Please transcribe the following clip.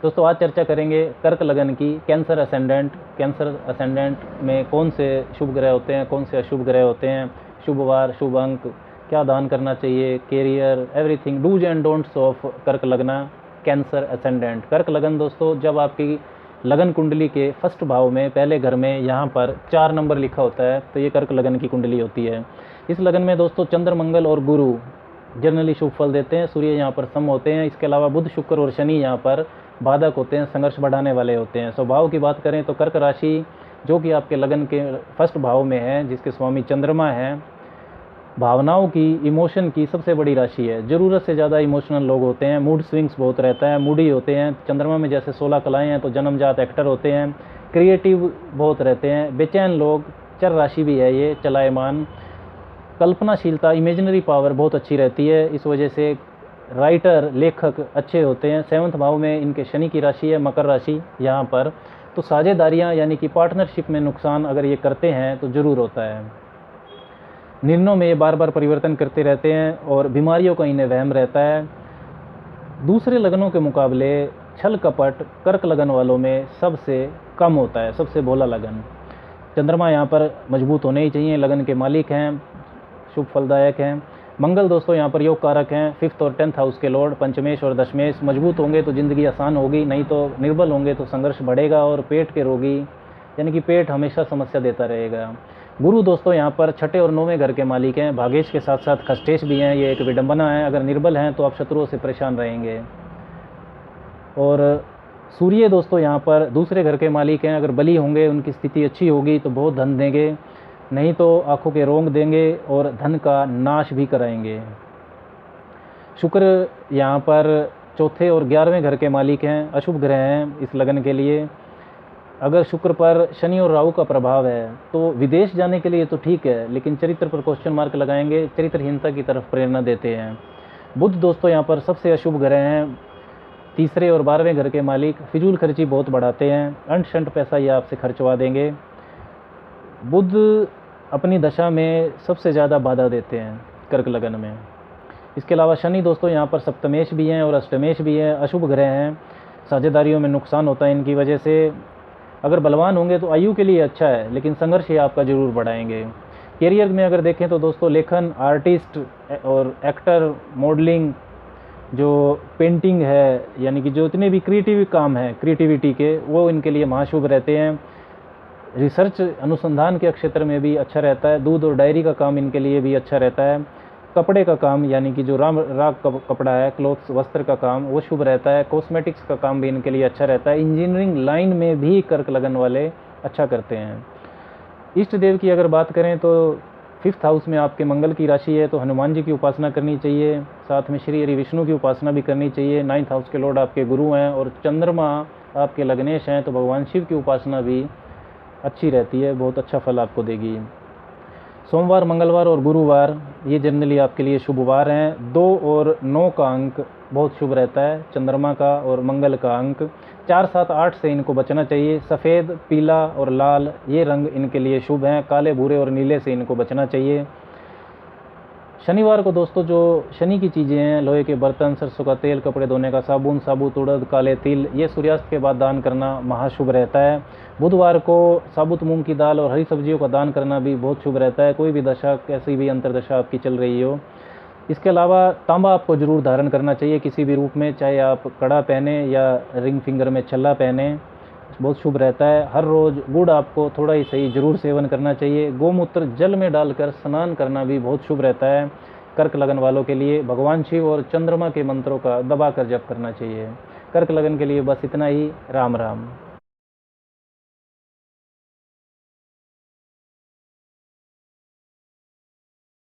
दोस्तों आज चर्चा करेंगे कर्क लगन की। कैंसर असेंडेंट में कौन से शुभ ग्रह होते हैं, कौन से अशुभ ग्रह होते हैं, शुभ वार, शुभ अंक, क्या दान करना चाहिए, career, everything, dos and don'ts of कर्क लगना, कैंसर असेंडेंट। कर्क लगन दोस्तों, जब आपकी लगन कुंडली के फर्स्ट भाव में पहले घर में यहाँ पर 4 नंबर लिखा होता है तो ये कर्क लगन की कुंडली होती है। इस लगन में दोस्तों चंद्र, मंगल और गुरु जनरली शुभ फल देते हैं। सूर्य यहाँ पर सम होते हैं। इसके अलावा बुध, शुक्र और शनि यहाँ पर बाधक होते हैं, संघर्ष बढ़ाने वाले होते हैं। स्वभाव की बात करें तो कर्क राशि जो कि आपके लगन के फर्स्ट भाव में है, जिसके स्वामी चंद्रमा है, भावनाओं की, इमोशन की सबसे बड़ी राशि है। ज़रूरत से ज़्यादा इमोशनल लोग होते हैं, मूड स्विंग्स बहुत रहता है, मूडी होते हैं। चंद्रमा में जैसे 16 कलाएँ हैं तो जन्मजात एक्टर होते हैं, क्रिएटिव बहुत रहते हैं, बेचैन लोग, चर राशि भी है ये, चलायमान, कल्पनाशीलता, इमेजिनरी पावर बहुत अच्छी रहती है। इस वजह से राइटर, लेखक अच्छे होते हैं। 7वें भाव में इनके शनि की राशि है, मकर राशि यहाँ पर। तो साझेदारियाँ यानी कि पार्टनरशिप में नुकसान अगर ये करते हैं तो ज़रूर होता है। निर्णयों में ये बार बार परिवर्तन करते रहते हैं और बीमारियों का इन्हें वहम रहता है। दूसरे लगनों के मुकाबले छल कपट कर्क लगन वालों में सबसे कम होता है, सबसे भोला लगन। चंद्रमा यहाँ पर मजबूत होने ही चाहिए, लगन के मालिक हैं, शुभ फलदायक हैं। मंगल दोस्तों यहाँ पर योग कारक हैं, 5th और 10th हाउस के लॉर्ड, पंचमेश और दशमेश। मजबूत होंगे तो ज़िंदगी आसान होगी, नहीं तो निर्बल होंगे तो संघर्ष बढ़ेगा और पेट के रोगी यानी कि पेट हमेशा समस्या देता रहेगा। गुरु दोस्तों यहाँ पर 6ठे और 9वें घर के मालिक हैं, भाग्येश के साथ साथ खष्टेश भी हैं। ये एक विडंबना है, अगर निर्बल हैं तो आप शत्रुओं से परेशान रहेंगे। और सूर्य दोस्तों यहाँ पर दूसरे घर के मालिक हैं, अगर बली होंगे, उनकी स्थिति अच्छी होगी तो बहुत धन देंगे, नहीं तो आंखों के रोंग देंगे और धन का नाश भी कराएंगे। शुक्र यहाँ पर 4थे और 11वें घर के मालिक हैं, अशुभ ग्रह हैं इस लगन के लिए। अगर शुक्र पर शनि और राहु का प्रभाव है तो विदेश जाने के लिए तो ठीक है, लेकिन चरित्र पर क्वेश्चन मार्क लगाएंगे, चरित्रहीनता की तरफ प्रेरणा देते हैं। बुध दोस्तों यहाँ पर सबसे अशुभ ग्रह हैं, 3रे और 12वें घर के मालिक, फिजूल खर्ची बहुत बढ़ाते हैं, अंट शंट पैसा ये आपसे खर्चवा देंगे। बुध अपनी दशा में सबसे ज़्यादा बाधा देते हैं कर्क लगन में। इसके अलावा शनि दोस्तों यहाँ पर सप्तमेश भी हैं और अष्टमेश भी हैं, अशुभ ग्रह हैं। साझेदारियों में नुकसान होता है इनकी वजह से। अगर बलवान होंगे तो आयु के लिए अच्छा है, लेकिन संघर्ष ये आपका ज़रूर बढ़ाएंगे। कैरियर में अगर देखें तो दोस्तों लेखन, आर्टिस्ट और एक्टर, मॉडलिंग, जो पेंटिंग है, यानी कि जो इतने भी क्रिएटिव काम हैं क्रिएटिविटी के, वो इनके लिए महाशुभ रहते हैं। रिसर्च, अनुसंधान के क्षेत्र में भी अच्छा रहता है। दूध और डायरी का काम इनके लिए भी अच्छा रहता है। कपड़े का काम यानी कि जो राग कपड़ा है, क्लोथ्स, वस्त्र का काम, वो शुभ रहता है। कॉस्मेटिक्स का काम भी इनके लिए अच्छा रहता है। इंजीनियरिंग लाइन में भी कर्क लगन वाले अच्छा करते हैं। इष्ट देव की अगर बात करें तो 5th हाउस में आपके मंगल की राशि है तो हनुमान जी की उपासना करनी चाहिए, साथ में श्री हरि विष्णु की उपासना भी करनी चाहिए। 9th हाउस के लॉर्ड आपके गुरु हैं और चंद्रमा आपके लग्नेश हैं तो भगवान शिव की उपासना भी अच्छी रहती है, बहुत अच्छा फल आपको देगी। सोमवार, मंगलवार और गुरुवार ये जनरली आपके लिए शुभ वार हैं। 2 और 9 का अंक बहुत शुभ रहता है, चंद्रमा का और मंगल का अंक। 4, 7, 8 से इनको बचना चाहिए। सफ़ेद, पीला और लाल ये रंग इनके लिए शुभ हैं। काले, भूरे और नीले से इनको बचना चाहिए। शनिवार को दोस्तों जो शनि की चीज़ें हैं, लोहे के बर्तन, सरसों का तेल, कपड़े धोने का साबुन, साबुत उड़द, काले तिल, ये सूर्यास्त के बाद दान करना महाशुभ रहता है। बुधवार को साबुत मूंग की दाल और हरी सब्जियों का दान करना भी बहुत शुभ रहता है, कोई भी दशा, कैसी भी अंतरदशा आपकी चल रही हो। इसके अलावा तांबा आपको ज़रूर धारण करना चाहिए किसी भी रूप में, चाहे आप कड़ा पहने या रिंग फिंगर में छल्ला पहने, बहुत शुभ रहता है। हर रोज़ गुड़ आपको थोड़ा ही सही ज़रूर सेवन करना चाहिए। गोमूत्र जल में डालकर स्नान करना भी बहुत शुभ रहता है। कर्क लगन वालों के लिए भगवान शिव और चंद्रमा के मंत्रों का दबा कर जप करना चाहिए। कर्क लगन के लिए बस इतना ही। राम राम।